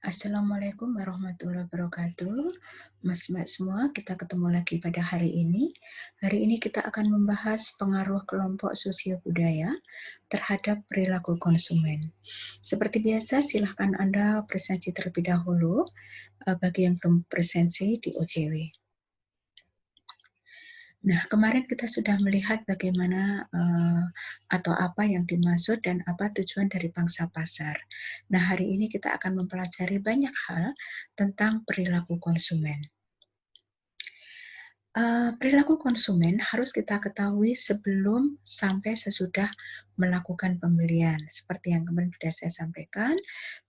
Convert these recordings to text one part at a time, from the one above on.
Assalamualaikum warahmatullahi wabarakatuh. Mas-mas semua, kita ketemu lagi pada hari ini. Hari ini kita akan membahas pengaruh kelompok sosial budaya terhadap perilaku konsumen. Seperti biasa, silahkan Anda presentasi terlebih dahulu bagi yang belum presentasi di OJW. Nah, kemarin kita sudah melihat bagaimana atau apa yang dimaksud dan apa tujuan dari pangsa pasar. Nah, hari ini kita akan mempelajari banyak hal tentang perilaku konsumen. Perilaku konsumen harus kita ketahui sebelum sampai sesudah melakukan pembelian. Seperti yang kemarin sudah saya sampaikan,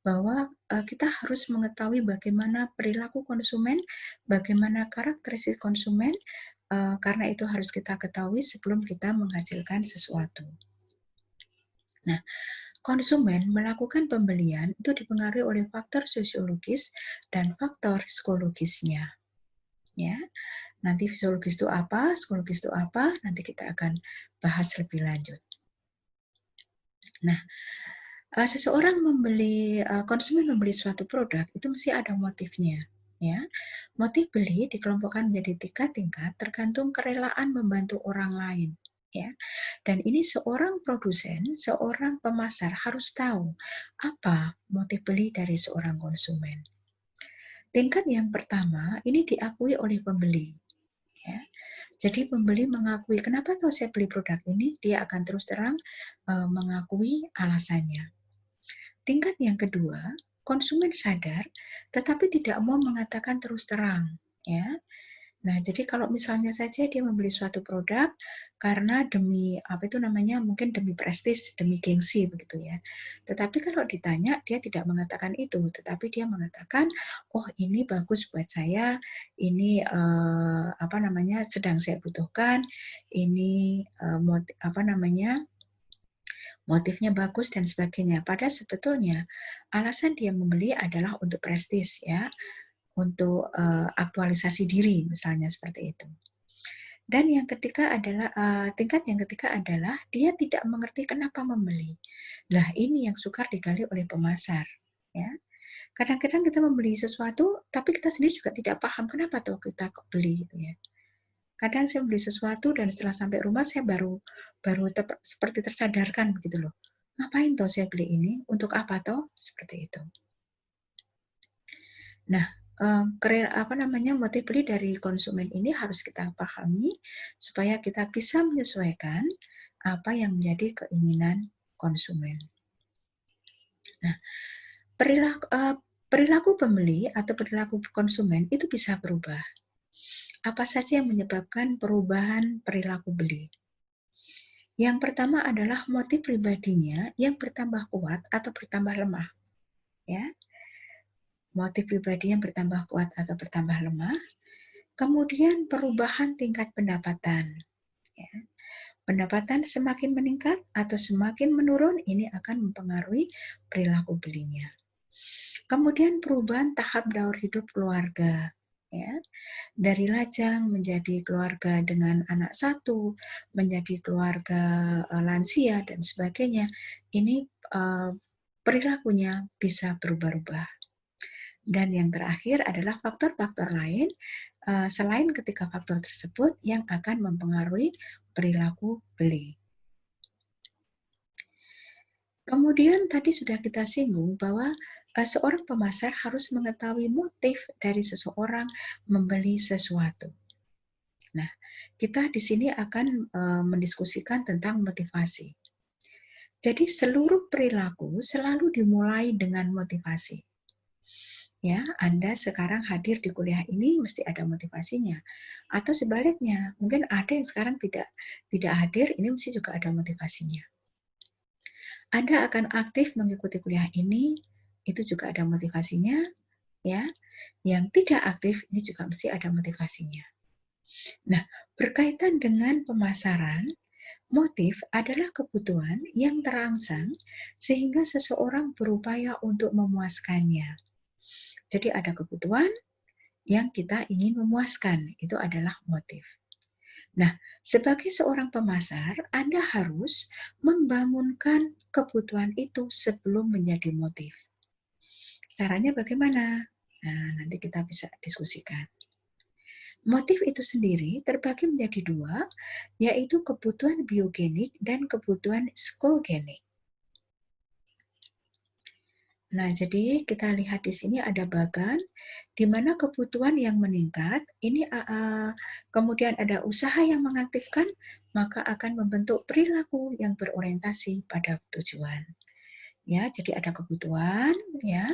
bahwa kita harus mengetahui bagaimana perilaku konsumen, bagaimana karakteristik konsumen, karena itu harus kita ketahui sebelum kita menghasilkan sesuatu. Nah, konsumen melakukan pembelian itu dipengaruhi oleh faktor sosiologis dan faktor psikologisnya. Ya, nanti fisiologis itu apa, psikologis itu apa, nanti kita akan bahas lebih lanjut. Nah, konsumen membeli suatu produk itu mesti ada motifnya. Ya, motif beli dikelompokkan menjadi 3 tingkat tergantung kerelaan membantu orang lain. Ya, dan ini seorang produsen, seorang pemasar harus tahu apa motif beli dari seorang konsumen. Tingkat yang pertama ini diakui oleh pembeli. Ya, jadi pembeli mengakui kenapa tuh saya beli produk ini, dia akan terus terang mengakui alasannya. Tingkat yang kedua, konsumen sadar tetapi tidak mau mengatakan terus terang, ya. Nah, jadi kalau misalnya saja dia membeli suatu produk karena demi apa itu namanya, mungkin demi prestis, demi gengsi begitu ya. Tetapi kalau ditanya dia tidak mengatakan itu, tetapi dia mengatakan, "Oh, ini bagus buat saya, ini apa namanya, sedang saya butuhkan, ini motifnya bagus dan sebagainya." Padahal sebetulnya alasan dia membeli adalah untuk prestis ya, untuk aktualisasi diri misalnya seperti itu. Dan yang ketiga adalah tingkat yang ketiga adalah dia tidak mengerti kenapa membeli. Lah ini yang sukar digali oleh pemasar ya. Kadang-kadang kita membeli sesuatu tapi kita sendiri juga tidak paham kenapa tuh kita kok beli gitu ya. Kadang saya beli sesuatu dan setelah sampai rumah saya baru seperti tersadarkan begitu loh. Ngapain toh saya beli ini? Untuk apa toh? Seperti itu. Nah, motif beli dari konsumen ini harus kita pahami supaya kita bisa menyesuaikan apa yang menjadi keinginan konsumen. Nah, perilaku pembeli atau perilaku konsumen itu bisa berubah. Apa saja yang menyebabkan perubahan perilaku beli? Yang pertama adalah motif pribadinya yang bertambah kuat atau bertambah lemah. Ya, motif pribadi yang bertambah kuat atau bertambah lemah. Kemudian perubahan tingkat pendapatan. Ya. Pendapatan semakin meningkat atau semakin menurun, ini akan mempengaruhi perilaku belinya. Kemudian perubahan tahap daur hidup keluarga. Ya. Dari lajang menjadi keluarga dengan anak satu, menjadi keluarga lansia, dan sebagainya. Ini perilakunya bisa berubah-ubah. Dan yang terakhir adalah faktor-faktor lain selain ketiga faktor tersebut yang akan mempengaruhi perilaku beli. Kemudian tadi sudah kita singgung bahwa seorang pemasar harus mengetahui motif dari seseorang membeli sesuatu. Nah, kita di sini akan mendiskusikan tentang motivasi. Jadi seluruh perilaku selalu dimulai dengan motivasi. Ya, Anda sekarang hadir di kuliah ini mesti ada motivasinya. Atau sebaliknya, mungkin ada yang sekarang tidak hadir, ini mesti juga ada motivasinya. Anda akan aktif mengikuti kuliah ini, itu juga ada motivasinya, ya. Yang tidak aktif ini juga mesti ada motivasinya. Nah, berkaitan dengan pemasaran, motif adalah kebutuhan yang terangsang sehingga seseorang berupaya untuk memuaskannya. Jadi ada kebutuhan yang kita ingin memuaskan, itu adalah motif. Nah, sebagai seorang pemasar, Anda harus membangunkan kebutuhan itu sebelum menjadi motif. Caranya bagaimana? Nah, nanti kita bisa diskusikan. Motif itu sendiri terbagi menjadi dua, yaitu kebutuhan biogenik dan kebutuhan psikogenik. Nah, jadi kita lihat di sini ada bagan, di mana kebutuhan yang meningkat, ini kemudian ada usaha yang mengaktifkan, maka akan membentuk perilaku yang berorientasi pada tujuan. Ya, jadi ada kebutuhan, ya,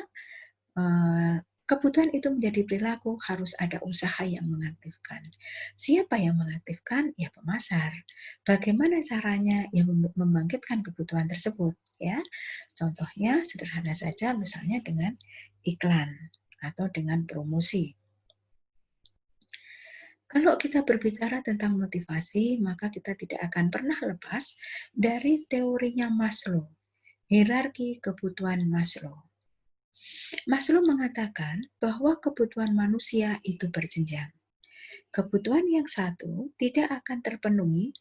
kebutuhan itu menjadi perilaku, harus ada usaha yang mengaktifkan. Siapa yang mengaktifkan? Ya, pemasar. Bagaimana caranya? Ya, membangkitkan kebutuhan tersebut. Ya, contohnya sederhana saja, misalnya dengan iklan atau dengan promosi. Kalau kita berbicara tentang motivasi, maka kita tidak akan pernah lepas dari teorinya Maslow, hierarki kebutuhan Maslow. Maslow mengatakan bahwa kebutuhan manusia itu berjenjang. Kebutuhan yang satu tidak akan terpenuhi,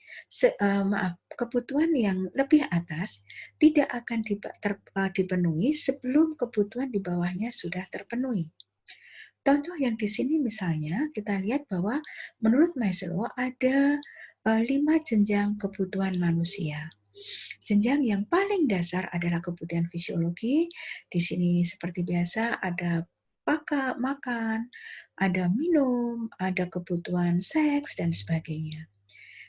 kebutuhan yang lebih atas tidak akan dipenuhi sebelum kebutuhan di bawahnya sudah terpenuhi. Contoh yang di sini misalnya kita lihat bahwa menurut Maslow ada 5 jenjang kebutuhan manusia. Jenjang yang paling dasar adalah kebutuhan fisiologi. Di sini seperti biasa ada makan, ada minum, ada kebutuhan seks, dan sebagainya.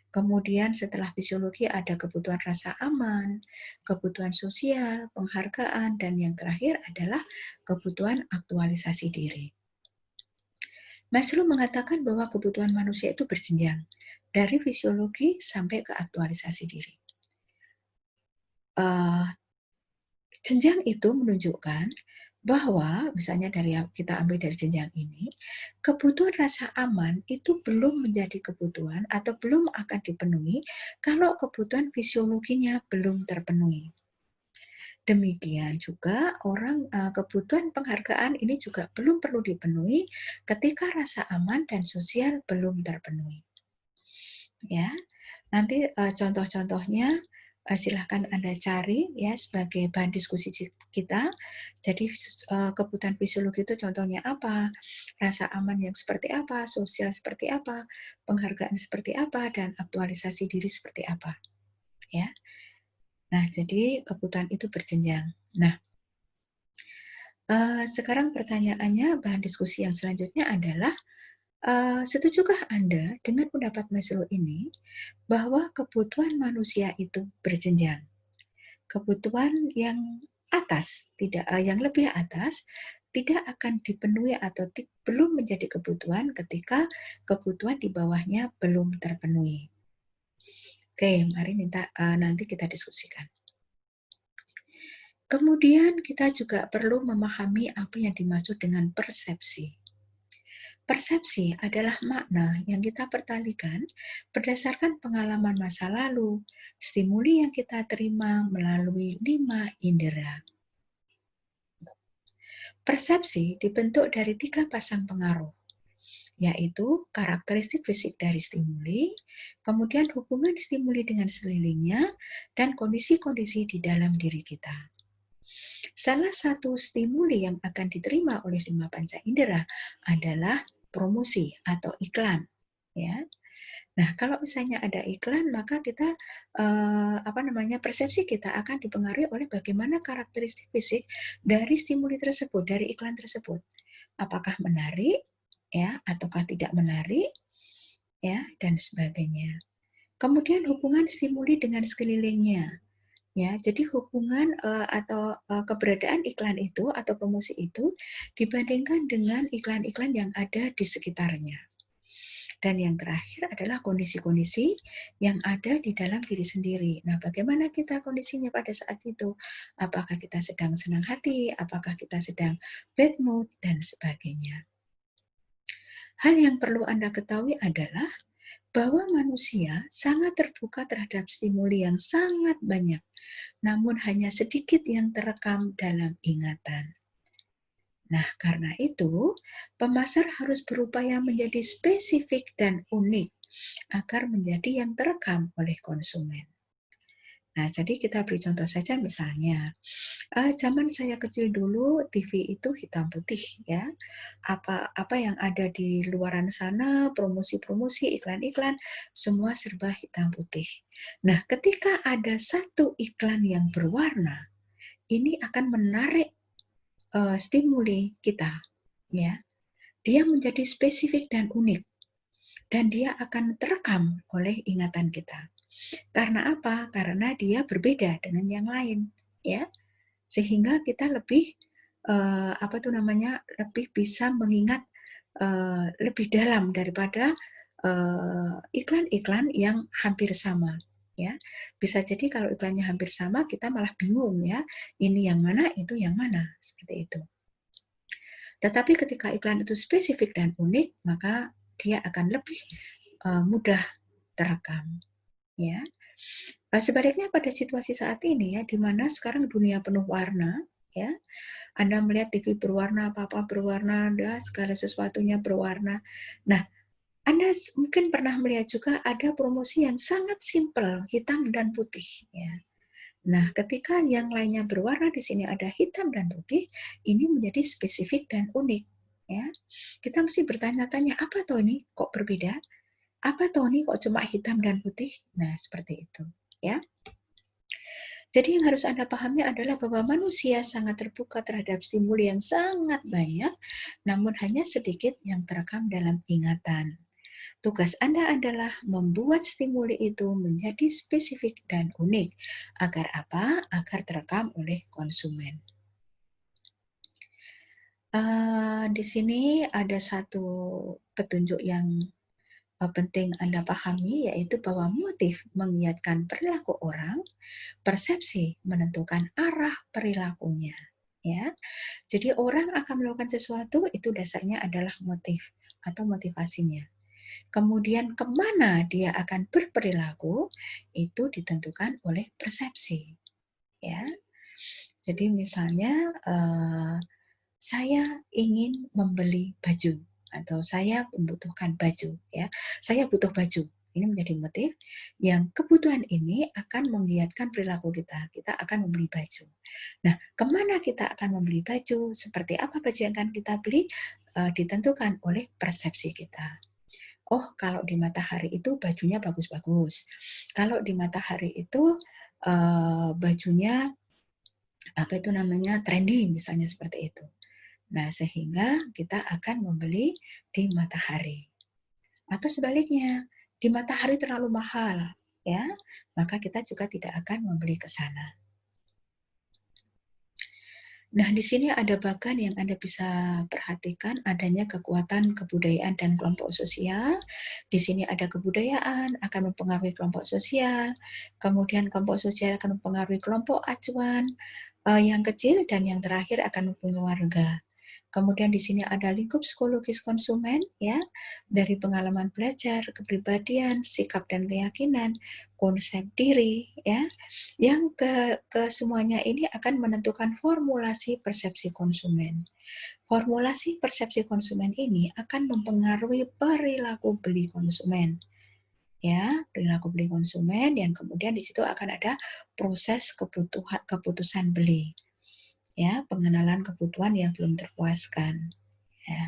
Kemudian setelah fisiologi ada kebutuhan rasa aman, kebutuhan sosial, penghargaan, dan yang terakhir adalah kebutuhan aktualisasi diri. Maslow mengatakan bahwa kebutuhan manusia itu berjenjang, dari fisiologi sampai ke aktualisasi diri. Jenjang itu menunjukkan bahwa, misalnya kita ambil dari jenjang ini, kebutuhan rasa aman itu belum menjadi kebutuhan atau belum akan dipenuhi kalau kebutuhan fisiologinya belum terpenuhi. Demikian juga kebutuhan penghargaan ini juga belum perlu dipenuhi ketika rasa aman dan sosial belum terpenuhi. Ya, nanti contoh-contohnya silahkan Anda cari ya sebagai bahan diskusi kita. Jadi kebutuhan fisiologi itu contohnya apa, rasa aman yang seperti apa, sosial seperti apa, penghargaan seperti apa, dan aktualisasi diri seperti apa. Ya. Nah, jadi kebutuhan itu berjenjang. Nah, sekarang pertanyaannya, bahan diskusi yang selanjutnya adalah, setujukah Anda dengan pendapat Maslow ini bahwa kebutuhan manusia itu berjenjang? Kebutuhan yang atas, yang lebih atas, tidak akan dipenuhi atau belum menjadi kebutuhan ketika kebutuhan di bawahnya belum terpenuhi. Oke, mari nanti kita diskusikan. Kemudian kita juga perlu memahami apa yang dimaksud dengan persepsi. Persepsi adalah makna yang kita pertalikan berdasarkan pengalaman masa lalu, stimuli yang kita terima melalui 5 indera. Persepsi dibentuk dari 3 pasang pengaruh, yaitu karakteristik fisik dari stimuli, kemudian hubungan stimuli dengan sekelilingnya, dan kondisi-kondisi di dalam diri kita. Salah satu stimuli yang akan diterima oleh 5 panca indera adalah promosi atau iklan, ya. Nah, kalau misalnya ada iklan, maka kita persepsi kita akan dipengaruhi oleh bagaimana karakteristik fisik dari stimuli tersebut, dari iklan tersebut. Apakah menarik, ya, ataukah tidak menarik, ya, dan sebagainya. Kemudian hubungan stimuli dengan sekelilingnya. Ya, jadi hubungan atau keberadaan iklan itu atau promosi itu dibandingkan dengan iklan-iklan yang ada di sekitarnya. Dan yang terakhir adalah kondisi-kondisi yang ada di dalam diri sendiri. Nah, bagaimana kita kondisinya pada saat itu? Apakah kita sedang senang hati? Apakah kita sedang bad mood? Dan sebagainya. Hal yang perlu Anda ketahui adalah bahwa manusia sangat terbuka terhadap stimuli yang sangat banyak, namun hanya sedikit yang terekam dalam ingatan. Nah, karena itu, pemasar harus berupaya menjadi spesifik dan unik agar menjadi yang terekam oleh konsumen. Nah, jadi kita beri contoh saja misalnya, zaman saya kecil dulu TV itu hitam putih ya. Apa yang ada di luaran sana, promosi-promosi, iklan-iklan, semua serba hitam putih. Nah, ketika ada satu iklan yang berwarna, ini akan menarik stimuli kita, ya. Dia menjadi spesifik dan unik, dan dia akan terekam oleh ingatan kita. Karena apa? Karena dia berbeda dengan yang lain, ya. Sehingga kita lebih lebih bisa mengingat lebih dalam daripada iklan-iklan yang hampir sama, ya. Bisa jadi kalau iklannya hampir sama kita malah bingung ya, ini yang mana, itu yang mana, seperti itu. Tetapi ketika iklan itu spesifik dan unik, maka dia akan lebih mudah terekam, ya. Sebaliknya pada situasi saat ini ya, di mana sekarang dunia penuh warna, ya. Anda melihat TV berwarna, apa-apa berwarna, segala sesuatunya berwarna. Nah, Anda mungkin pernah melihat juga ada promosi yang sangat simpel, hitam dan putih, ya. Nah, ketika yang lainnya berwarna, di sini ada hitam dan putih, ini menjadi spesifik dan unik, ya. Kita mesti bertanya-tanya, apa toh ini kok berbeda? Apa toh ini kok cuma hitam dan putih? Nah, seperti itu, ya. Jadi yang harus Anda pahami adalah bahwa manusia sangat terbuka terhadap stimuli yang sangat banyak, namun hanya sedikit yang terekam dalam ingatan. Tugas Anda adalah membuat stimuli itu menjadi spesifik dan unik. Agar apa? Agar terekam oleh konsumen. Di sini ada satu petunjuk yang penting Anda pahami, yaitu bahwa motif mengiatkan perilaku orang, persepsi menentukan arah perilakunya. Ya, jadi orang akan melakukan sesuatu itu dasarnya adalah motif atau motivasinya. Kemudian kemana dia akan berperilaku itu ditentukan oleh persepsi. Ya, jadi misalnya saya ingin membeli baju atau saya membutuhkan baju, ya. Saya butuh baju. Ini menjadi motif yang kebutuhan ini akan menggiatkan perilaku kita. Kita akan membeli baju. Nah, kemana kita akan membeli baju? Seperti apa baju yang akan kita beli? Ditentukan oleh persepsi kita. Oh, kalau di matahari itu bajunya bagus-bagus. Kalau di matahari itu bajunya trendy, misalnya seperti itu. Nah, sehingga kita akan membeli di matahari. Atau sebaliknya, di matahari terlalu mahal, ya, maka kita juga tidak akan membeli ke sana. Nah, di sini ada bagan yang Anda bisa perhatikan adanya kekuatan kebudayaan dan kelompok sosial. Di sini ada kebudayaan akan mempengaruhi kelompok sosial, kemudian kelompok sosial akan mempengaruhi kelompok acuan yang kecil, dan yang terakhir akan mempengaruhi warga. Kemudian di sini ada lingkup psikologis konsumen, ya, dari pengalaman belajar, kepribadian, sikap dan keyakinan, konsep diri, ya, yang kesemuanya ini akan menentukan formulasi persepsi konsumen. Formulasi persepsi konsumen ini akan mempengaruhi perilaku beli konsumen. Ya, perilaku beli konsumen, dan kemudian di situ akan ada proses keputusan beli. Ya, pengenalan kebutuhan yang belum terpuaskan. Ya.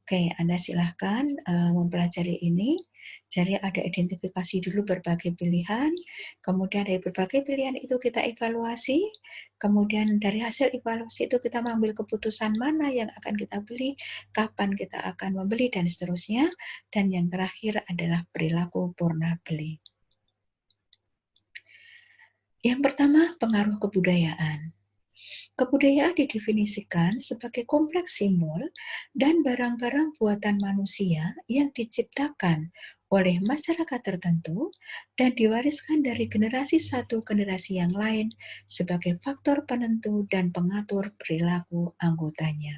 Oke, Anda silahkan mempelajari ini. Jadi ada identifikasi dulu berbagai pilihan, kemudian dari berbagai pilihan itu kita evaluasi, kemudian dari hasil evaluasi itu kita mengambil keputusan mana yang akan kita beli, kapan kita akan membeli, dan seterusnya. Dan yang terakhir adalah perilaku purna beli. Yang pertama, pengaruh kebudayaan. Kebudayaan didefinisikan sebagai kompleks simbol dan barang-barang buatan manusia yang diciptakan oleh masyarakat tertentu dan diwariskan dari generasi satu ke generasi yang lain sebagai faktor penentu dan pengatur perilaku anggotanya.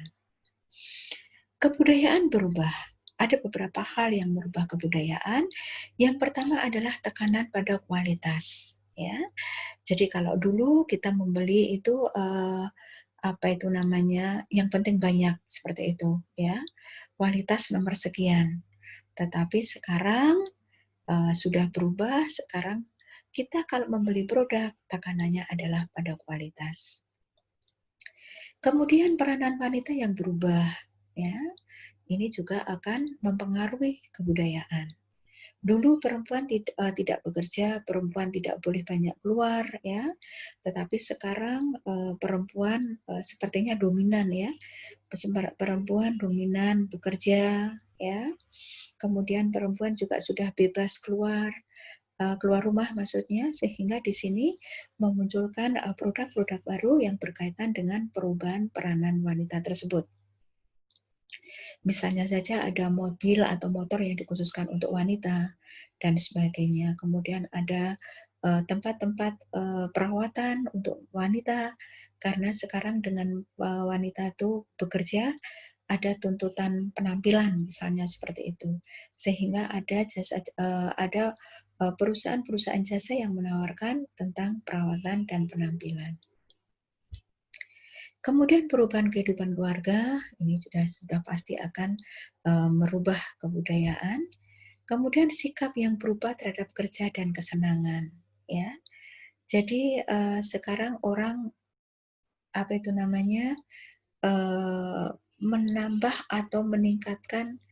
Kebudayaan berubah. Ada beberapa hal yang merubah kebudayaan. Yang pertama adalah tekanan pada kualitas. Ya, jadi kalau dulu kita membeli itu yang penting banyak, seperti itu, ya. Kualitas nomor sekian. Tetapi sekarang sudah berubah, sekarang kita kalau membeli produk, tekanannya adalah pada kualitas. Kemudian peranan wanita yang berubah, ya, ini juga akan mempengaruhi kebudayaan. Dulu perempuan tidak bekerja, perempuan tidak boleh banyak keluar, ya. Tetapi sekarang perempuan sepertinya dominan, ya. Perempuan dominan bekerja, ya. Kemudian perempuan juga sudah bebas keluar rumah maksudnya, sehingga di sini memunculkan produk-produk baru yang berkaitan dengan perubahan peranan wanita tersebut. Misalnya saja ada mobil atau motor yang dikhususkan untuk wanita dan sebagainya. Kemudian ada tempat-tempat perawatan untuk wanita, karena sekarang dengan wanita itu bekerja ada tuntutan penampilan misalnya seperti itu, sehingga ada perusahaan-perusahaan jasa yang menawarkan tentang perawatan dan penampilan. Kemudian perubahan kehidupan keluarga, ini sudah pasti akan merubah kebudayaan. Kemudian sikap yang berubah terhadap kerja dan kesenangan, ya. Jadi sekarang orang menambah atau meningkatkan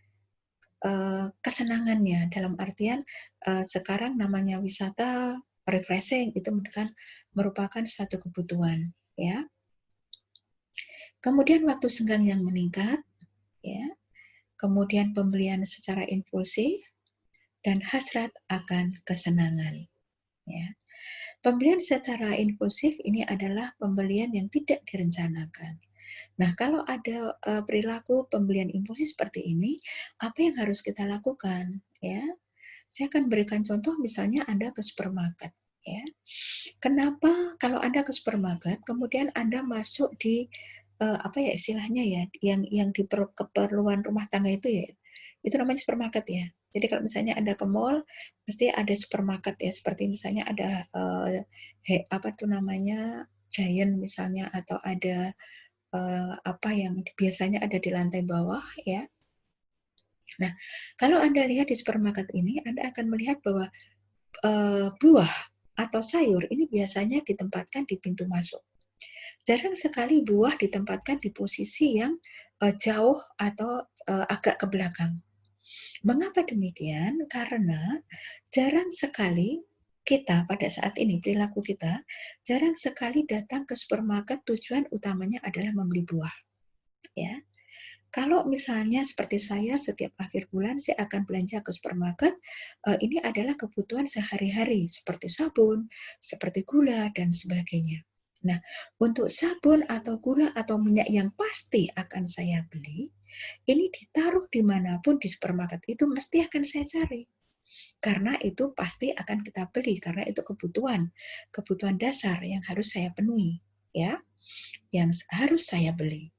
kesenangannya, dalam artian sekarang namanya wisata refreshing itu merupakan satu kebutuhan, ya. Kemudian waktu senggang yang meningkat, ya. Kemudian pembelian secara impulsif dan hasrat akan kesenangan, ya. Pembelian secara impulsif ini adalah pembelian yang tidak direncanakan. Nah, kalau ada perilaku pembelian impulsif seperti ini, apa yang harus kita lakukan, ya? Saya akan berikan contoh, misalnya Anda ke supermarket, ya. Kenapa kalau Anda ke supermarket, kemudian Anda masuk di apa ya istilahnya ya, yang di keperluan rumah tangga itu ya, itu namanya supermarket ya. Jadi kalau misalnya Anda ke mall, mesti ada supermarket ya, seperti misalnya ada apa tuh namanya Giant misalnya, atau ada apa yang biasanya ada di lantai bawah, ya. Nah, kalau Anda lihat di supermarket ini, Anda akan melihat bahwa buah atau sayur ini biasanya ditempatkan di pintu masuk. Jarang sekali buah ditempatkan di posisi yang jauh atau agak ke belakang. Mengapa demikian? Karena jarang sekali kita pada saat ini, perilaku kita, jarang sekali datang ke supermarket tujuan utamanya adalah membeli buah. Ya. Kalau misalnya seperti saya, setiap akhir bulan saya akan belanja ke supermarket, ini adalah kebutuhan sehari-hari, seperti sabun, seperti gula, dan sebagainya. Nah, untuk sabun atau gula atau minyak yang pasti akan saya beli, ini ditaruh dimanapun di supermarket itu mesti akan saya cari. Karena itu pasti akan kita beli, karena itu kebutuhan dasar yang harus saya penuhi, ya, yang harus saya beli.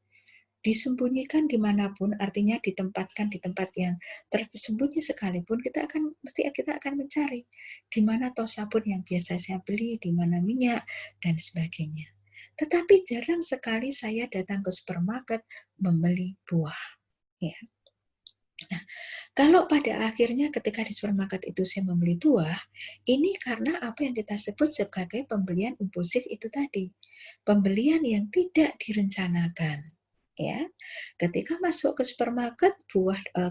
Disembunyikan dimanapun, artinya ditempatkan di tempat yang tersembunyi sekalipun, kita akan mencari di mana toh sabun yang biasa saya beli, di mana minyak dan sebagainya. Tetapi jarang sekali saya datang ke supermarket membeli buah, ya. Nah, kalau pada akhirnya ketika di supermarket itu saya membeli buah, ini karena apa yang kita sebut sebagai pembelian impulsif itu tadi, pembelian yang tidak direncanakan. Ya, ketika masuk ke supermarket,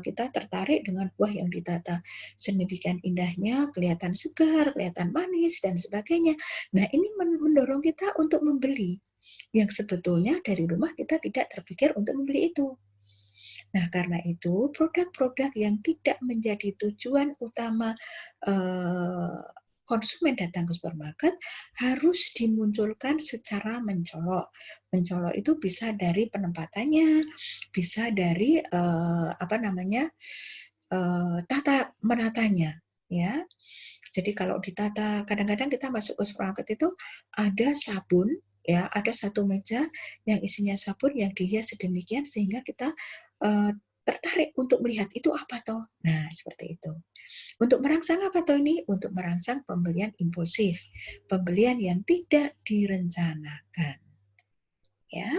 kita tertarik dengan buah yang ditata sedemikian indahnya, kelihatan segar, kelihatan manis dan sebagainya. Nah, ini mendorong kita untuk membeli yang sebetulnya dari rumah kita tidak terpikir untuk membeli itu. Nah, karena itu produk-produk yang tidak menjadi tujuan utama konsumen datang ke supermarket harus dimunculkan secara mencolok. Mencolok itu bisa dari penempatannya, bisa dari tata menatanya, ya. Jadi kalau ditata, kadang-kadang kita masuk ke supermarket itu ada sabun, ya, ada satu meja yang isinya sabun yang dihias sedemikian sehingga kita tertarik untuk melihat itu apa toh. Nah, seperti itu. Untuk merangsang apa toh ini? Untuk merangsang pembelian impulsif, pembelian yang tidak direncanakan. Ya.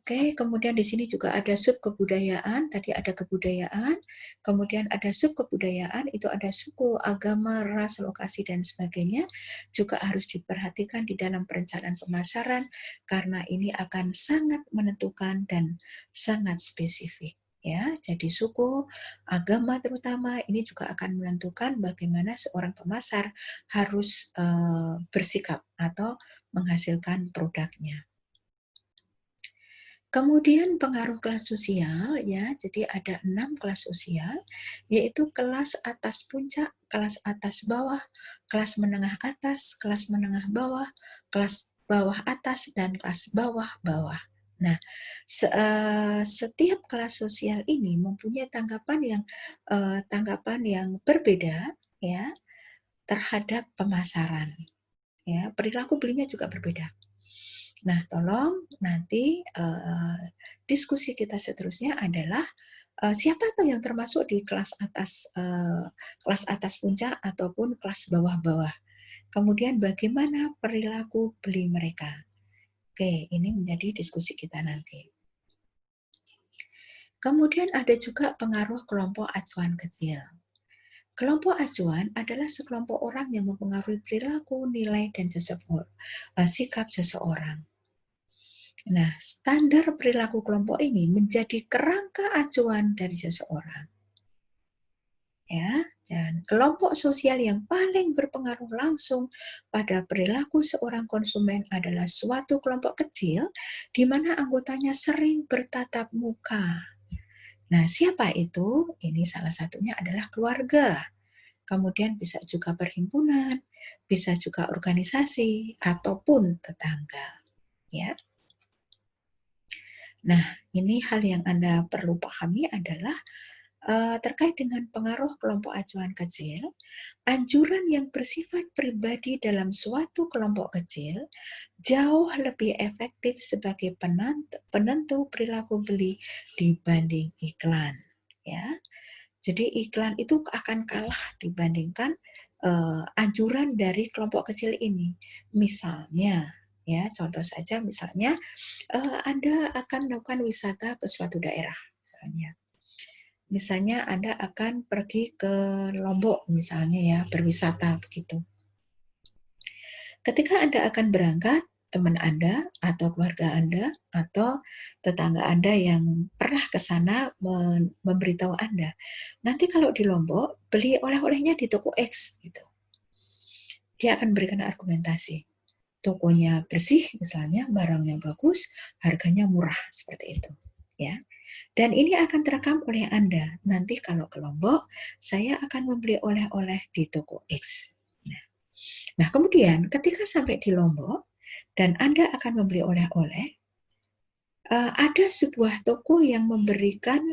Oke, kemudian di sini juga ada sub kebudayaan, tadi ada kebudayaan, kemudian ada sub kebudayaan, itu ada suku, agama, ras, lokasi, dan sebagainya, juga harus diperhatikan di dalam perencanaan pemasaran, karena ini akan sangat menentukan dan sangat spesifik. Ya, jadi suku, agama terutama ini juga akan menentukan bagaimana seorang pemasar harus bersikap atau menghasilkan produknya. Kemudian pengaruh kelas sosial, ya, jadi ada 6 kelas sosial, yaitu kelas atas puncak, kelas atas bawah, kelas menengah atas, kelas menengah bawah, kelas bawah atas, dan kelas bawah bawah. Nah, setiap kelas sosial ini mempunyai tanggapan yang berbeda, ya, terhadap pemasaran. Ya, perilaku belinya juga berbeda. Nah, tolong nanti diskusi kita seterusnya adalah siapa tuh yang termasuk di kelas atas puncak ataupun kelas bawah-bawah. Kemudian bagaimana perilaku beli mereka. Oke, ini menjadi diskusi kita nanti. Kemudian ada juga pengaruh kelompok acuan kecil. Kelompok acuan adalah sekelompok orang yang mempengaruhi perilaku, nilai, dan sikap seseorang. Nah, standar perilaku kelompok ini menjadi kerangka acuan dari seseorang. Ya, dan kelompok sosial yang paling berpengaruh langsung pada perilaku seorang konsumen adalah suatu kelompok kecil di mana anggotanya sering bertatap muka. Nah, siapa itu? Ini salah satunya adalah keluarga. Kemudian bisa juga perhimpunan, bisa juga organisasi ataupun tetangga. Ya. Nah, ini hal yang Anda perlu pahami adalah terkait dengan pengaruh kelompok acuan kecil, anjuran yang bersifat pribadi dalam suatu kelompok kecil jauh lebih efektif sebagai penentu perilaku beli dibanding iklan. Ya, jadi iklan itu akan kalah dibandingkan anjuran dari kelompok kecil ini. Misalnya, ya contoh saja, misalnya Anda akan melakukan wisata ke suatu daerah, misalnya. Misalnya Anda akan pergi ke Lombok misalnya ya, berwisata begitu. Ketika Anda akan berangkat, teman Anda atau keluarga Anda atau tetangga Anda yang pernah ke sana memberitahu Anda, nanti kalau di Lombok beli oleh-olehnya di toko X gitu. Dia akan berikan argumentasi. Tokonya bersih misalnya, barangnya bagus, harganya murah seperti itu, ya. Dan ini akan terekam oleh Anda. Nanti kalau ke Lombok, saya akan membeli oleh-oleh di toko X. Nah, kemudian ketika sampai di Lombok dan Anda akan membeli oleh-oleh, ada sebuah toko yang memberikan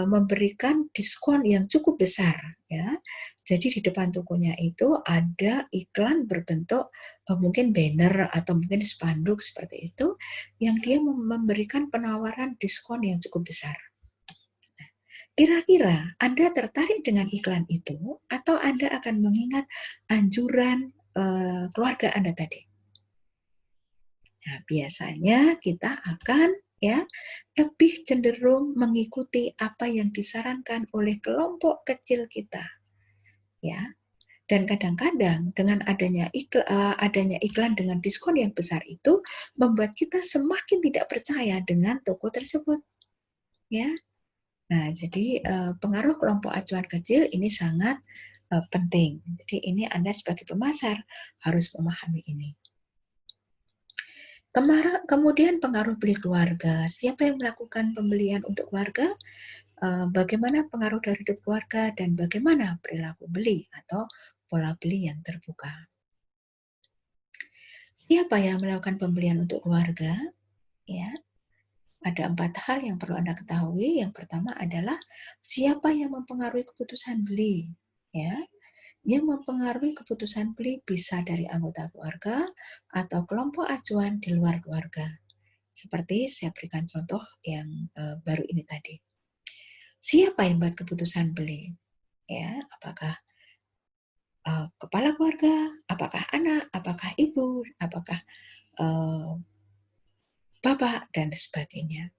memberikan diskon yang cukup besar, ya. Jadi di depan tokonya itu ada iklan berbentuk mungkin banner atau mungkin spanduk seperti itu, yang dia memberikan penawaran diskon yang cukup besar. Kira-kira Anda tertarik dengan iklan itu atau Anda akan mengingat anjuran keluarga Anda tadi? Nah, biasanya kita akan lebih cenderung mengikuti apa yang disarankan oleh kelompok kecil kita. Ya. Dan kadang-kadang dengan adanya iklan dengan diskon yang besar itu membuat kita semakin tidak percaya dengan toko tersebut. Ya. Nah, jadi pengaruh kelompok acuan kecil ini sangat penting. Jadi ini Anda sebagai pemasar harus memahami ini. Kemudian pengaruh beli keluarga. Siapa yang melakukan pembelian untuk keluarga? Bagaimana pengaruh dari hidup keluarga dan bagaimana perilaku beli atau pola beli yang terbuka. Siapa yang melakukan pembelian untuk keluarga? Ya, ada 4 hal yang perlu Anda ketahui. Yang pertama adalah siapa yang mempengaruhi keputusan beli. Ya, yang mempengaruhi keputusan beli bisa dari anggota keluarga atau kelompok acuan di luar keluarga. Seperti saya berikan contoh yang baru ini tadi. Siapa yang buat keputusan beli? Ya, apakah kepala keluarga, apakah anak, apakah ibu, apakah bapak, dan sebagainya.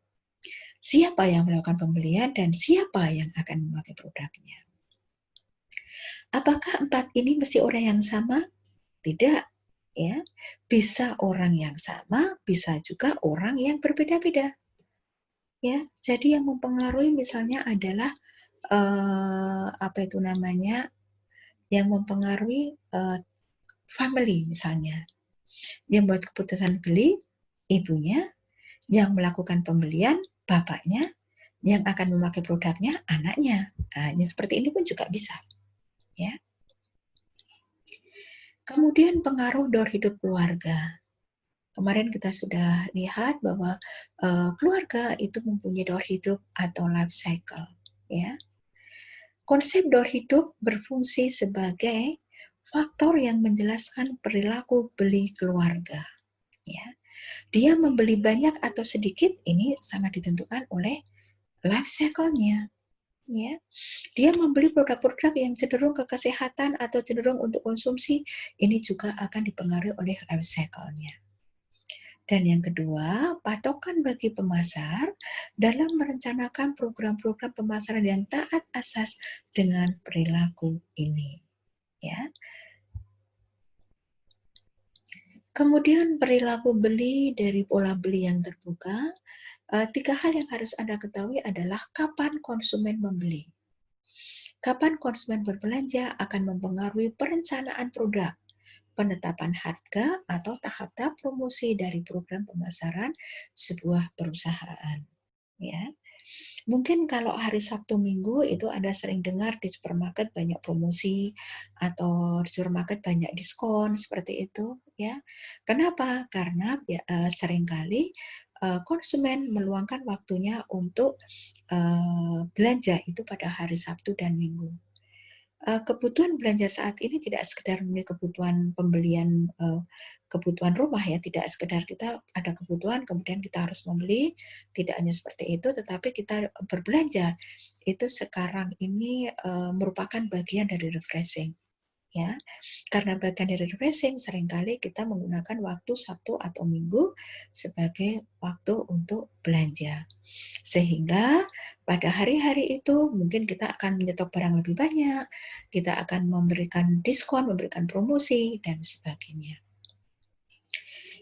Siapa yang melakukan pembelian dan siapa yang akan memakai produknya. Apakah 4 ini mesti orang yang sama? Tidak, ya. Bisa orang yang sama, bisa juga orang yang berbeda-beda. Ya, jadi yang mempengaruhi misalnya adalah apa itu namanya? Yang mempengaruhi family misalnya. Yang buat keputusan beli ibunya, yang melakukan pembelian bapaknya, yang akan memakai produknya anaknya. Nah, yang seperti ini pun juga bisa, ya. Kemudian pengaruh door hidup keluarga. Kemarin kita sudah lihat bahwa keluarga itu mempunyai door hidup atau life cycle, ya. Konsep door hidup berfungsi sebagai faktor yang menjelaskan perilaku beli keluarga, ya. Dia membeli banyak atau sedikit ini sangat ditentukan oleh life cycle-nya, ya. Dia membeli produk-produk yang cenderung ke kesehatan atau cenderung untuk konsumsi, ini juga akan dipengaruhi oleh life cycle-nya. Dan yang kedua, patokan bagi pemasar dalam merencanakan program-program pemasaran yang taat asas dengan perilaku ini, ya. Kemudian perilaku beli dari pola beli yang terbuka, 3 hal yang harus Anda ketahui adalah kapan konsumen membeli. Kapan konsumen berbelanja akan mempengaruhi perencanaan produk, penetapan harga, atau tahap-tahap promosi dari program pemasaran sebuah perusahaan. Ya, mungkin kalau hari Sabtu Minggu itu Anda sering dengar di supermarket banyak promosi atau di supermarket banyak diskon seperti itu, ya. Kenapa? Karena seringkali konsumen meluangkan waktunya untuk belanja itu pada hari Sabtu dan Minggu. Kebutuhan belanja saat ini tidak sekedar kebutuhan pembelian kebutuhan rumah, ya, tidak sekedar kita ada kebutuhan kemudian kita harus membeli, tidak hanya seperti itu, tetapi kita berbelanja itu sekarang ini merupakan bagian dari refreshing, ya. Karena bagian dari refreshing seringkali kita menggunakan waktu Sabtu atau Minggu sebagai waktu untuk belanja. Sehingga pada hari-hari itu mungkin kita akan menyetok barang lebih banyak, kita akan memberikan diskon, memberikan promosi, dan sebagainya.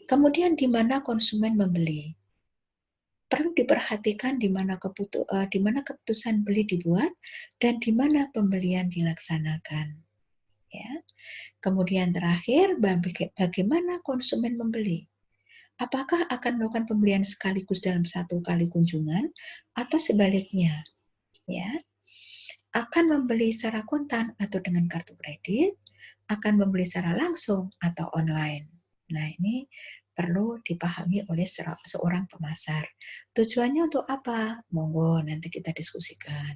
Kemudian di mana konsumen membeli? Perlu diperhatikan di mana keputusan beli dibuat dan di mana pembelian dilaksanakan. Ya. Kemudian terakhir, bagaimana konsumen membeli? Apakah akan melakukan pembelian sekaligus dalam satu kali kunjungan atau sebaliknya? Ya, akan membeli secara kontan atau dengan kartu kredit, akan membeli secara langsung atau online. Nah, ini perlu dipahami oleh seorang pemasar. Tujuannya untuk apa? Monggo nanti kita diskusikan.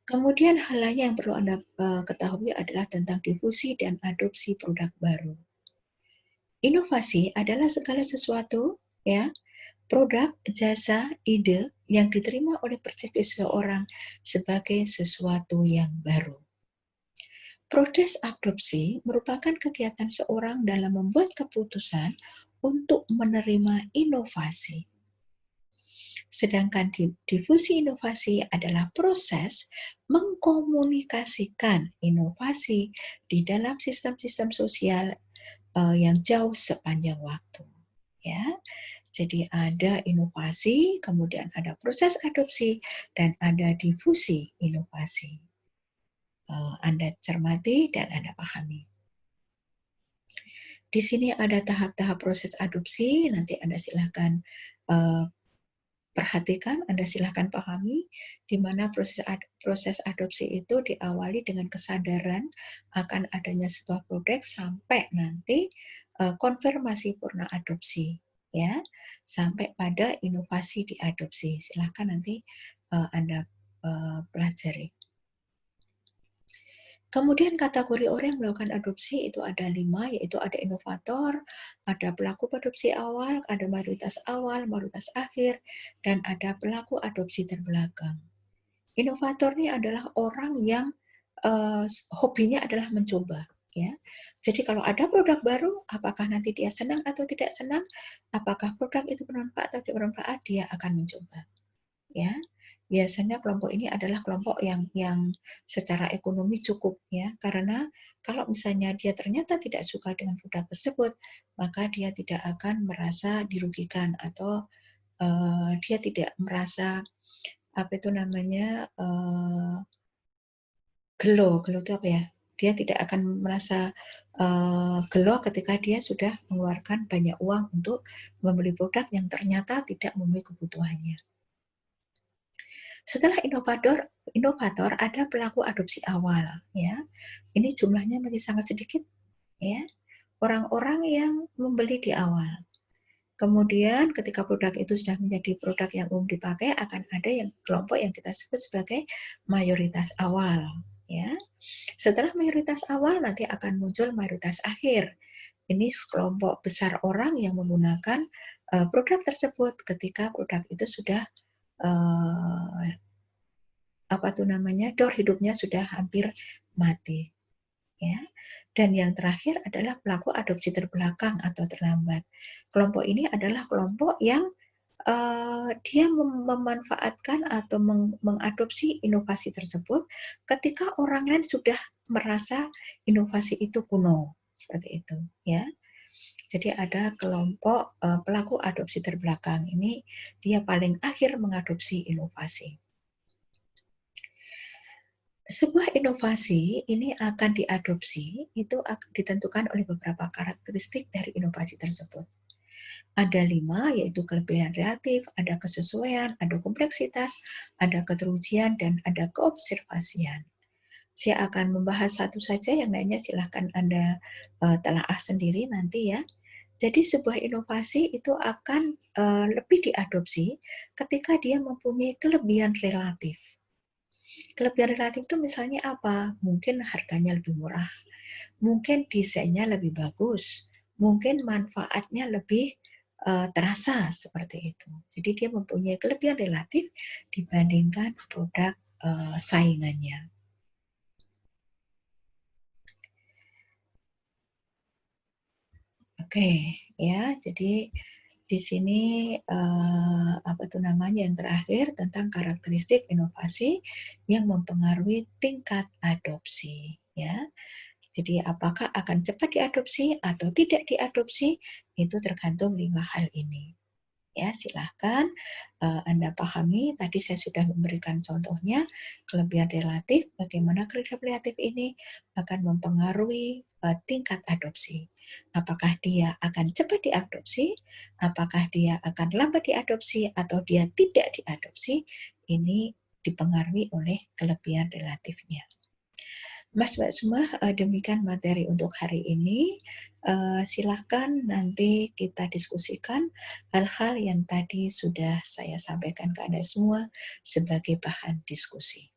Kemudian hal lain yang perlu Anda ketahui adalah tentang difusi dan adopsi produk baru. Inovasi adalah segala sesuatu, ya, produk, jasa, ide yang diterima oleh persepsi seseorang sebagai sesuatu yang baru. Proses adopsi merupakan kegiatan seorang dalam membuat keputusan untuk menerima inovasi. Sedangkan difusi inovasi adalah proses mengkomunikasikan inovasi di dalam sistem-sistem sosial yang jauh sepanjang waktu. Ya, jadi ada inovasi, kemudian ada proses adopsi, dan ada difusi inovasi. Anda cermati dan Anda pahami. Di sini ada tahap-tahap proses adopsi, nanti Anda silakan perhatikan, Anda silakan pahami, di mana proses adopsi itu diawali dengan kesadaran akan adanya sebuah produk sampai nanti konfirmasi purna adopsi, ya, sampai pada inovasi diadopsi. Silakan nanti Anda pelajari. Kemudian kategori orang yang melakukan adopsi itu ada 5, yaitu ada inovator, ada pelaku adopsi awal, ada mayoritas awal, mayoritas akhir, dan ada pelaku adopsi terbelakang. Inovator ini adalah orang yang hobinya adalah mencoba. Ya. Jadi kalau ada produk baru, apakah nanti dia senang atau tidak senang, apakah produk itu bermanfaat atau tidak bermanfaat, dia akan mencoba. Ya. Biasanya kelompok ini adalah kelompok yang secara ekonomi cukup ya, karena kalau misalnya dia ternyata tidak suka dengan produk tersebut, maka dia tidak akan merasa dirugikan atau dia tidak merasa apa itu namanya gelo. Gelo itu apa ya? Dia tidak akan merasa gelo ketika dia sudah mengeluarkan banyak uang untuk membeli produk yang ternyata tidak memenuhi kebutuhannya. Setelah inovator ada pelaku adopsi awal, ya. Ini jumlahnya masih sangat sedikit, ya. Orang-orang yang membeli di awal. Kemudian ketika produk itu sudah menjadi produk yang umum dipakai, akan ada yang kelompok yang kita sebut sebagai mayoritas awal, ya. Setelah mayoritas awal nanti akan muncul mayoritas akhir. Ini kelompok besar orang yang menggunakan produk tersebut ketika produk itu sudah daur hidupnya sudah hampir mati, ya. Dan yang terakhir adalah pelaku adopsi terbelakang atau terlambat. Kelompok ini adalah kelompok yang dia memanfaatkan atau mengadopsi inovasi tersebut ketika orang lain sudah merasa inovasi itu kuno, seperti itu, ya. Jadi ada kelompok pelaku adopsi terbelakang. Ini dia paling akhir mengadopsi inovasi. Sebuah inovasi ini akan diadopsi, itu akan ditentukan oleh beberapa karakteristik dari inovasi tersebut. Ada 5, yaitu kelebihan relatif, ada kesesuaian, ada kompleksitas, ada keterujian, dan ada keobservasian. Saya akan membahas satu saja, yang lainnya silahkan Anda telaah sendiri nanti ya. Jadi sebuah inovasi itu akan lebih diadopsi ketika dia mempunyai kelebihan relatif. Kelebihan relatif itu misalnya apa? Mungkin harganya lebih murah, mungkin desainnya lebih bagus, mungkin manfaatnya lebih terasa seperti itu. Jadi dia mempunyai kelebihan relatif dibandingkan produk saingannya. Oke, ya. Jadi di sini apa itu namanya yang terakhir tentang karakteristik inovasi yang mempengaruhi tingkat adopsi, ya. Jadi apakah akan cepat diadopsi atau tidak diadopsi, itu tergantung 5 hal ini. Ya, silahkan Anda pahami. Tadi saya sudah memberikan contohnya, kelebihan relatif, bagaimana kelebihan relatif ini akan mempengaruhi tingkat adopsi. Apakah dia akan cepat diadopsi, apakah dia akan lambat diadopsi, atau dia tidak diadopsi, ini dipengaruhi oleh kelebihan relatifnya. Mas, Mbak semua, demikian materi untuk hari ini. Silahkan nanti kita diskusikan hal-hal yang tadi sudah saya sampaikan ke Anda semua sebagai bahan diskusi.